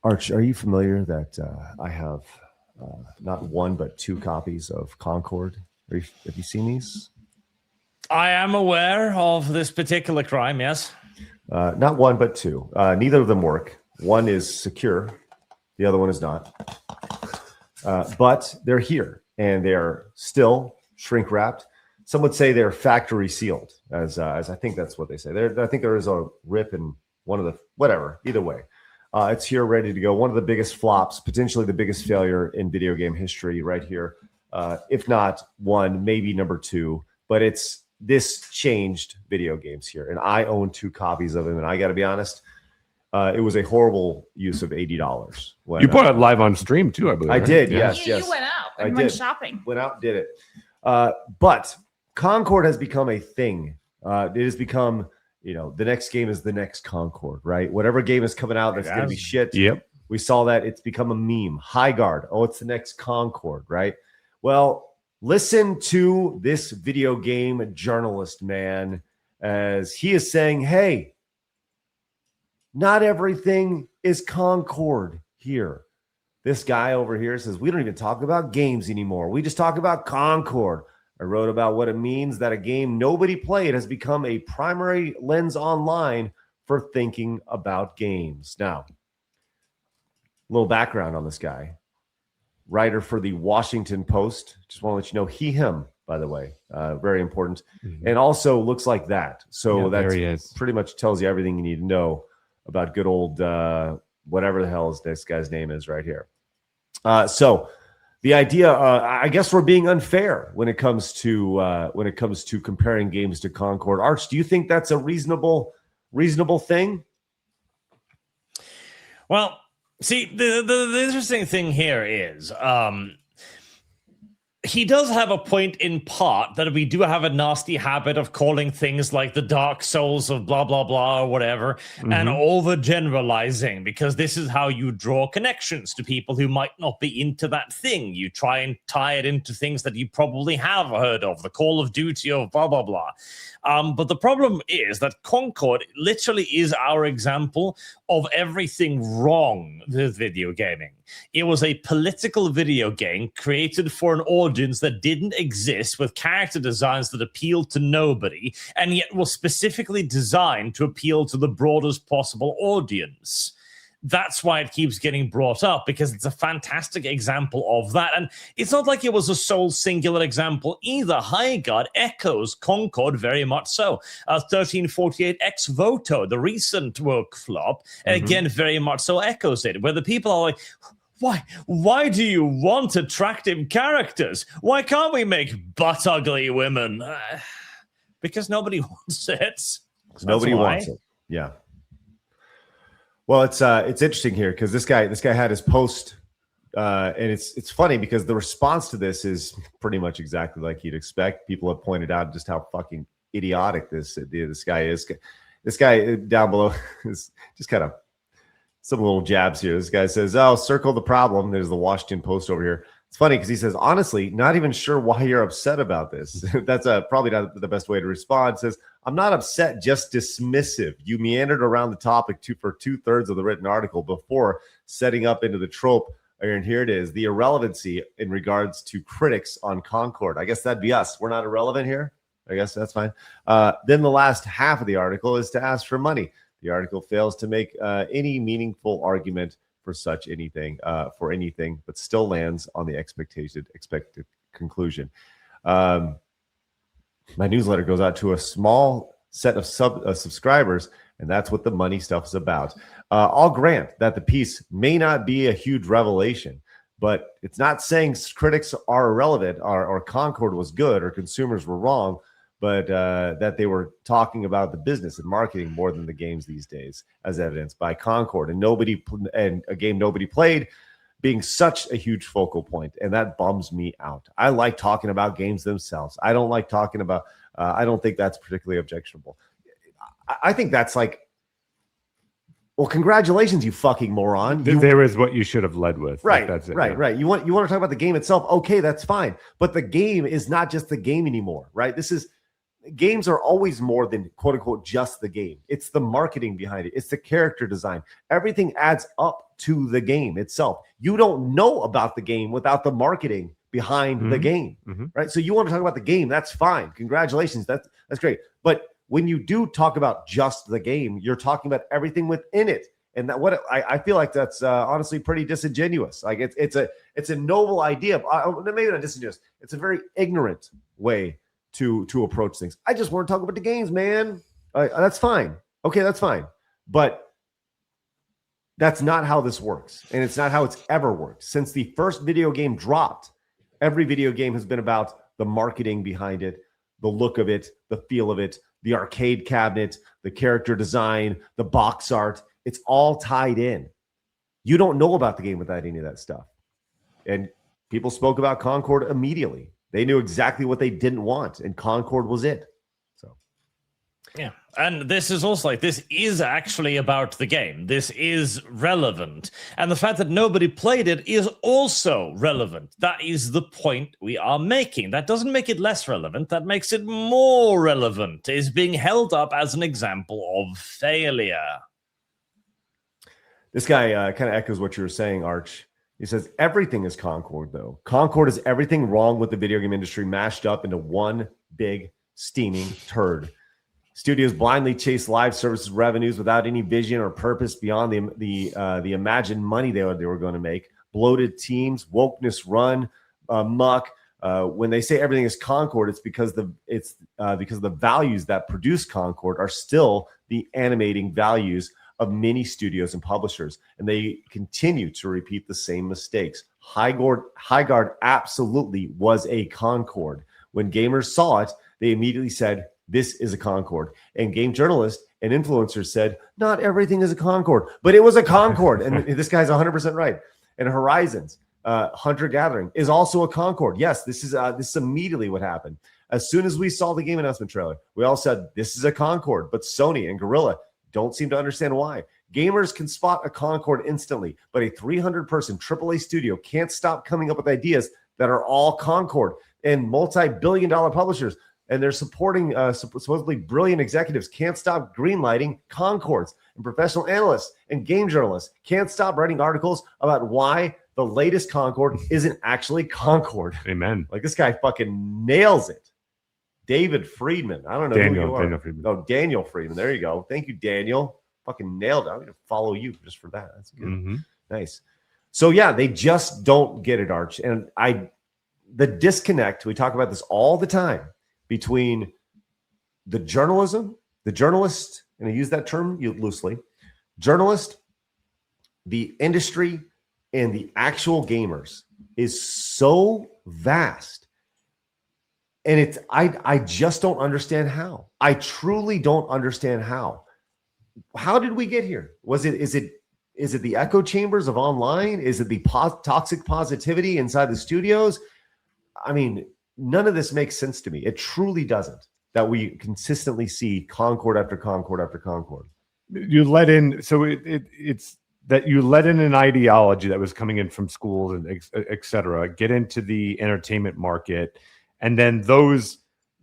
Arch, are you familiar that I have not one but two copies of Concord? Have you seen these? I am aware of this particular crime, yes. Not one but two. Neither of them work. One is secure, the other one is not. But they're here, and they're still shrink wrapped. Some would say they're factory sealed, as I think that's what they say. I think there is a rip in one of the, whatever, either way. It's here, ready to go. One of the biggest flops, potentially the biggest failure in video game history right here. If not one, maybe number two. But this changed video games here. And I own two copies of them. And I got to be honest, it was a horrible use of $80. You bought it live on stream too, I believe. I did, yeah. yes. You went out and went shopping. Went out, did it. But Concord has become a thing. It has become... the next game is the next Concord, right? Whatever game is coming out that's going to be shit. Yep. We saw that. It's become a meme. High Guard. Oh, it's the next Concord, right? Well, listen to this video game journalist, man, as he is saying, hey, not everything is Concord here. This guy over here says, we don't even talk about games anymore. We just talk about Concord. I wrote about what it means that a game nobody played has become a primary lens online for thinking about games. Now, a little background on this guy. Writer for the Washington Post. Just want to let you know, him, by the way. Very important. Mm-hmm. And also looks like that. So that pretty much tells you everything you need to know about good old whatever the hell this guy's name is right here. So the idea, I guess, we're being unfair when it comes to comparing games to Concord. Arch, do you think that's a reasonable thing? Well, see, the interesting thing here is he does have a point in part that we do have a nasty habit of calling things like the Dark Souls of blah, blah, blah, or whatever, and overgeneralizing, because this is how you draw connections to people who might not be into that thing. You try and tie it into things that you probably have heard of, the Call of Duty of blah, blah, blah. But the problem is that Concord literally is our example of everything wrong with video gaming. It was a political video game created for an audience that didn't exist, with character designs that appealed to nobody, and yet was specifically designed to appeal to the broadest possible audience. That's why it keeps getting brought up, because it's a fantastic example of that. And it's not like it was a sole singular example either. High Guard echoes Concord very much so. 1348 ex voto, the recent work flop, again, very much so echoes it, where the people are like, why do you want attractive characters? Why can't we make butt ugly women? Because nobody wants it. Nobody wants it. Yeah. Well, it's interesting here because this guy had his post, and it's funny because the response to this is pretty much exactly like you'd expect. People have pointed out just how fucking idiotic this guy is. This guy down below is just kind of some little jabs here. This guy says, "Oh, circle the problem." There's the Washington Post over here. It's funny because he says, "Honestly, not even sure why you're upset about this." That's probably not the best way to respond. Says, "I'm not upset, just dismissive. You meandered around the topic for 2/3 of the written article before setting up into the trope." And here it is, the irrelevancy in regards to critics on Concord. I guess that'd be us. We're not irrelevant here. I guess that's fine. Then the last half of the article is to ask for money. The article fails to make any meaningful argument for anything, but still lands on the expected conclusion. My newsletter goes out to a small set of subscribers, and that's what the money stuff is about. I'll grant that the piece may not be a huge revelation, but it's not saying critics are irrelevant or Concord was good or consumers were wrong, but that they were talking about the business and marketing more than the games these days, as evidenced by Concord and a game nobody played being such a huge focal point, and that bums me out. I like talking about games themselves. I don't like talking about. I don't think that's particularly objectionable. I think that's like, well, congratulations, you fucking moron. There is what you should have led with. Right, like that's it, right, right. You want to talk about the game itself? Okay, that's fine. But the game is not just the game anymore, right? This is games are always more than quote unquote just the game. It's the marketing behind it. It's the character design. Everything adds up to the game itself. You don't know about the game without the marketing behind the game, right? So you want to talk about the game, that's fine. Congratulations, that's great. But when you do talk about just the game, you're talking about everything within it. And that I feel like that's honestly pretty disingenuous. Like it's a noble idea. Maybe not disingenuous. It's a very ignorant way to approach things. I just want to talk about the games, man. That's fine. Okay, that's fine. But that's not how this works. And it's not how it's ever worked. Since the first video game dropped, every video game has been about the marketing behind it, the look of it, the feel of it, the arcade cabinet, the character design, the box art. It's all tied in. You don't know about the game without any of that stuff. And people spoke about Concord immediately. They knew exactly what they didn't want, and Concord was it. So, yeah. And this is also like, this is actually about the game. This is relevant. And the fact that nobody played it is also relevant. That is the point we are making. That doesn't make it less relevant. That makes it more relevant. It is being held up as an example of failure. This guy kind of echoes what you were saying, Arch. He says, everything is Concord, though. Concord is everything wrong with the video game industry mashed up into one big steaming turd. Studios blindly chase live services revenues without any vision or purpose beyond the imagined money they were going to make. Bloated teams, wokeness run muck. When they say everything is Concord, it's because the values that produce Concord are still the animating values of many studios and publishers, and they continue to repeat the same mistakes. Highguard absolutely was a Concord. When gamers saw it, they immediately said, this is a Concord. And game journalists and influencers said, not everything is a Concord, but it was a Concord. And this guy's 100% right. And Horizons, Hunter-Gathering is also a Concord. Yes, this is immediately what happened. As soon as we saw the game announcement trailer, we all said, this is a Concord. But Sony and Guerrilla don't seem to understand why. Gamers can spot a Concord instantly, but a 300-person AAA studio can't stop coming up with ideas that are all Concord. And multi-billion-dollar publishers and their supporting supposedly brilliant executives can't stop greenlighting Concords. And professional analysts and game journalists can't stop writing articles about why the latest Concord isn't actually Concord. Amen. Like, this guy fucking nails it. David Friedman. I don't know who you are. Daniel Friedman. Oh, Daniel Friedman. There you go. Thank you, Daniel. Fucking nailed it. I'm going to follow you just for that. That's good. Nice. So, yeah, they just don't get it, Arch. And the disconnect, we talk about this all the time, between the journalist, and I use that term loosely, journalist, the industry, and the actual gamers is so vast. And I just don't understand how. I truly don't understand how. How did we get here? Is it the echo chambers of online? Is it the toxic positivity inside the studios? I mean, none of this makes sense to me. It truly doesn't, that we consistently see Concord after Concord after Concord. You let in, so it's that you let in an ideology that was coming in from schools and et cetera, get into the entertainment market. And then those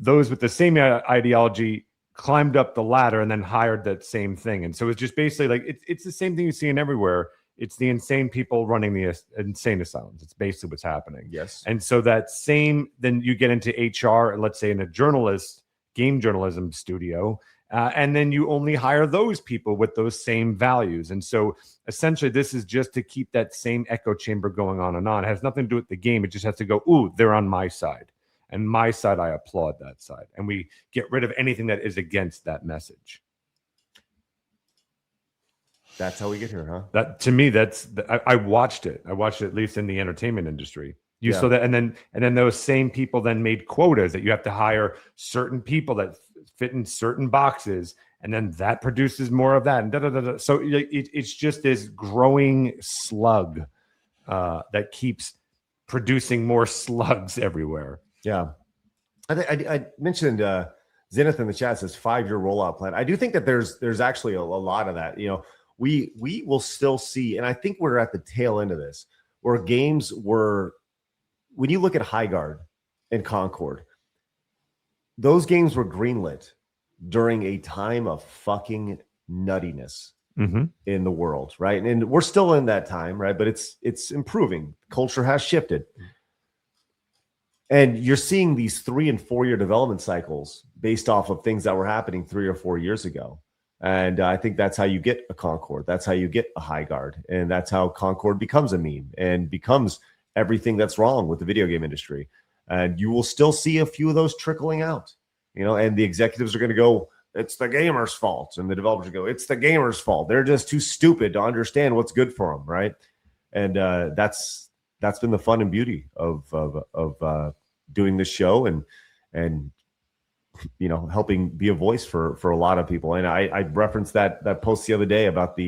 with the same ideology climbed up the ladder and then hired that same thing. And so it's just basically like, it's the same thing you see in everywhere. It's the insane people running the insane asylums. It's basically what's happening. Yes. And so that same, then you get into HR, let's say in a game journalism studio, and then you only hire those people with those same values. And so essentially this is just to keep that same echo chamber going on and on. It has nothing to do with the game. It just has to go, ooh, they're on my side. And my side, I applaud that side. And we get rid of anything that is against that message. That's how we get here, huh? That, to me, I watched it. I watched it at least in the entertainment industry. You saw that, and then those same people then made quotas that you have to hire certain people that fit in certain boxes, and then that produces more of that. And So it's just this growing slug that keeps producing more slugs everywhere. Yeah, I mentioned Zenith in the chat says 5-year rollout plan. I do think that there's actually a lot of that. You know, we will still see, and I think we're at the tail end of this, where games were, when you look at Highguard and Concord, those games were greenlit during a time of fucking nuttiness in the world, right? And we're still in that time, right? But it's improving. Culture has shifted. And you're seeing these 3 and 4 year development cycles based off of things that were happening 3 or 4 years ago. And I think that's how you get a Concord. That's how you get a High Guard. And that's how Concord becomes a meme and becomes everything that's wrong with the video game industry. And you will still see a few of those trickling out, and the executives are going to go, it's the gamer's fault. And the developers go, it's the gamer's fault. They're just too stupid to understand what's good for them, right? And that's been the fun and beauty of doing this show and helping be a voice for a lot of people. And I referenced that post the other day about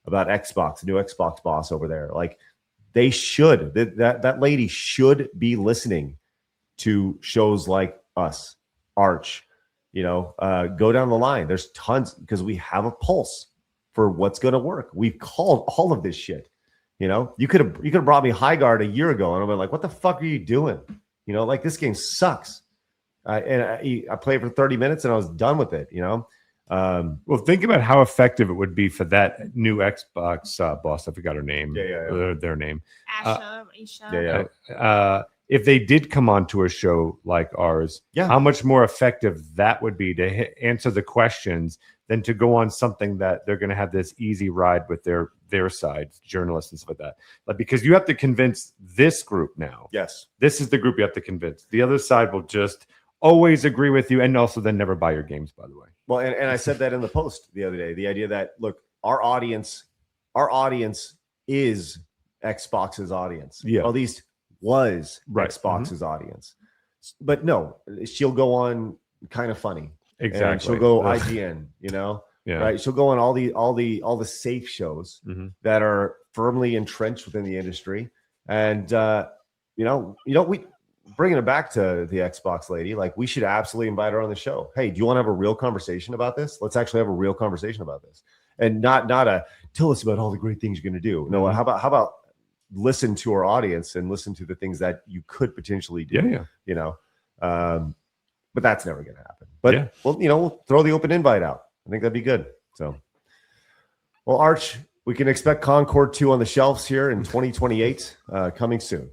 about Xbox, the new Xbox boss over there. Like, they should, that lady should be listening to shows like us, Arch, go down the line. There's tons, because we have a pulse for what's going to work. We've called all of this shit. You could have brought me High Guard a year ago, and I'm like, what the fuck are you doing? Like, this game sucks. And I played for 30 minutes and I was done with it. Well, think about how effective it would be for that new Xbox boss. I forgot her name. Their name. Asha. If they did come onto a show like ours, how much more effective that would be to answer the questions than to go on something that they're going to have this easy ride with their side, journalists and stuff like that. But because you have to convince this group now. Yes. This is the group you have to convince. The other side will just always agree with you, and also then never buy your games, by the way. Well, and I said that in the post the other day, the idea that, look, our audience is Xbox's audience. Yeah. Or at least was Xbox's audience. But no, she'll go on Kind of Funny. Exactly. And she'll go IGN, right? She'll go on all the safe shows that are firmly entrenched within the industry. And we bringing it back to the Xbox lady, like, we should absolutely invite her on the show. Hey, do you want to have a real conversation about this? Let's actually have a real conversation about this, and not a tell us about all the great things you're going to do. No, how about listen to our audience and listen to the things that you could potentially do. But that's never going to happen. But we'll throw the open invite out. I think that'd be good. So, well, Arch, we can expect Concord 2 on the shelves here in 2028, coming soon.